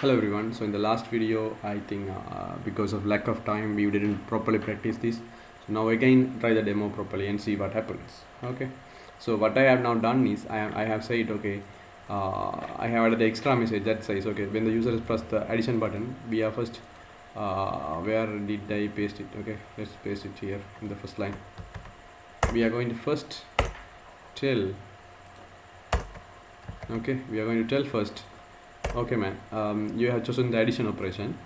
Hello everyone. So in the last video, I think because of lack of time, we didn't properly practice this. So now again try the demo properly and see what happens. Okay. So what I have now done is I have said okay. I have added the extra message that says okay, when the user has pressed the addition button, we are first where did I paste it? Okay, let's paste it here in the first line. We are going to first tell. Okay, we are going to tell first. Okay man, you have chosen the addition operation.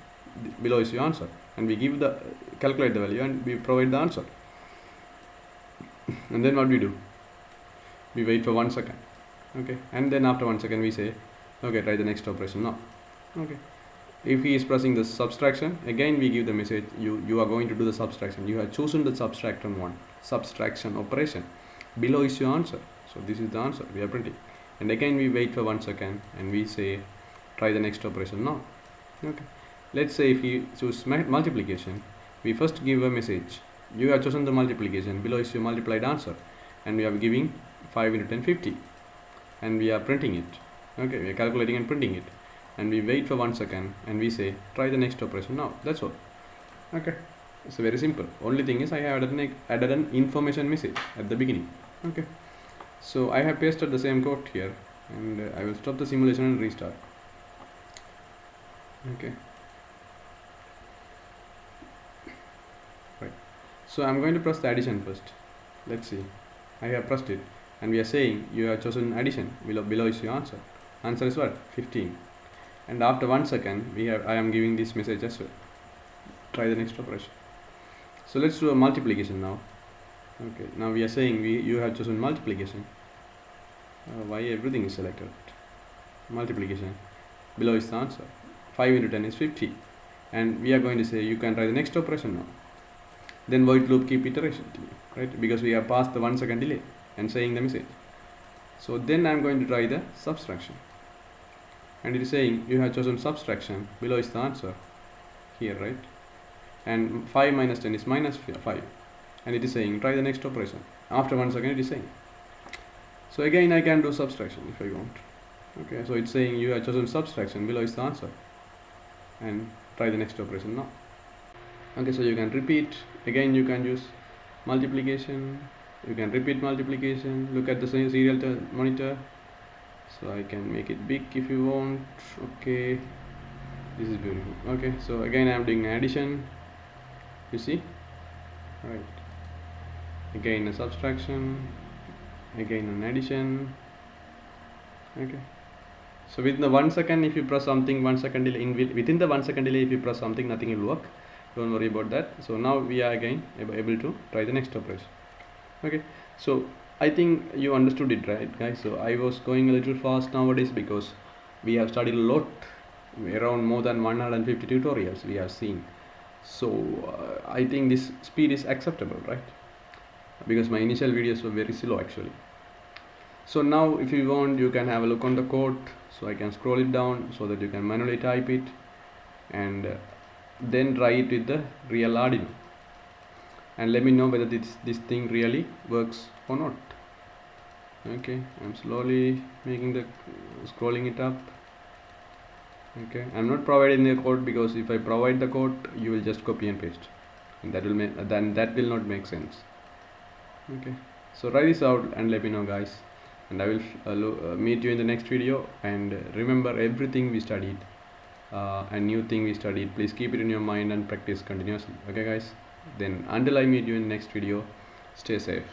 Below is your answer, and we give the calculate the value and we provide the answer. And then what we do? We wait for 1 second. Okay, and then after 1 second we say okay, try the next operation now. Okay, if he is pressing the subtraction, again we give the message you are going to do the subtraction. You have chosen the subtraction operation. Below is your answer, so this is the answer we are printing. And again we wait for 1 second and we say try the next operation now. Okay, let's say if you choose multiplication, we first give a message you have chosen the multiplication. Below is your multiplied answer, and we are giving 5 into 10 50, and we are printing it. Okay, we are calculating and printing it, and we wait for 1 second and we say try the next operation now. That's all. Okay, it's very simple. Only thing is I have added an information message at the beginning. Okay, so I have pasted the same code here, and I will stop the simulation and restart. Okay, right, so I'm going to press the addition first. Let's see, I have pressed it and we are saying you have chosen addition. Below is your answer is what? 15. And after 1 second I am giving this message as well, try the next operation. So let's do a multiplication now. Okay, now we are saying you have chosen multiplication. Why everything is selected? Multiplication. Below is the answer. 5 into 10 is 50, and we are going to say you can try the next operation now. Then void loop keep iteration, right? Because we have passed the 1 second delay and saying the message. So then I'm going to try the subtraction, and it is saying you have chosen subtraction. Below is the answer here, right? And 5 minus 10 is minus 5, and it is saying try the next operation. After 1 second it is saying. So again I can do subtraction if I want. Okay, so it's saying you have chosen subtraction. Below is the answer, and try the next operation now. Okay, so you can repeat. Again you can use multiplication, you can repeat multiplication. Look at the serial monitor, so I can make it big if you want. Okay, this is beautiful. Okay, so again I am doing addition, you see, right? Again a subtraction, again an addition. Okay, so within the 1 second if you press something, 1 second delay, within the 1 second delay if you press something, nothing will work. Don't worry about that. So now we are again able to try the next operation. Okay, so I think you understood it, right guys? So I was going a little fast nowadays because we have studied a lot, around more than 150 tutorials we have seen. So I think this speed is acceptable, right? Because my initial videos were very slow actually. So now if you want, you can have a look on the code. So I can scroll it down so that you can manually type it, and then try it with the real Arduino, and let me know whether this thing really works or not. Okay, I'm slowly making the scrolling it up. Okay, I'm not providing the code because if I provide the code you will just copy and paste, and that will not make sense. Okay, so try this out and let me know guys, and I will meet you in the next video. And remember, everything we studied, a new thing we studied, please keep it in your mind and practice continuously. Okay guys, then until I meet you in the next video, stay safe.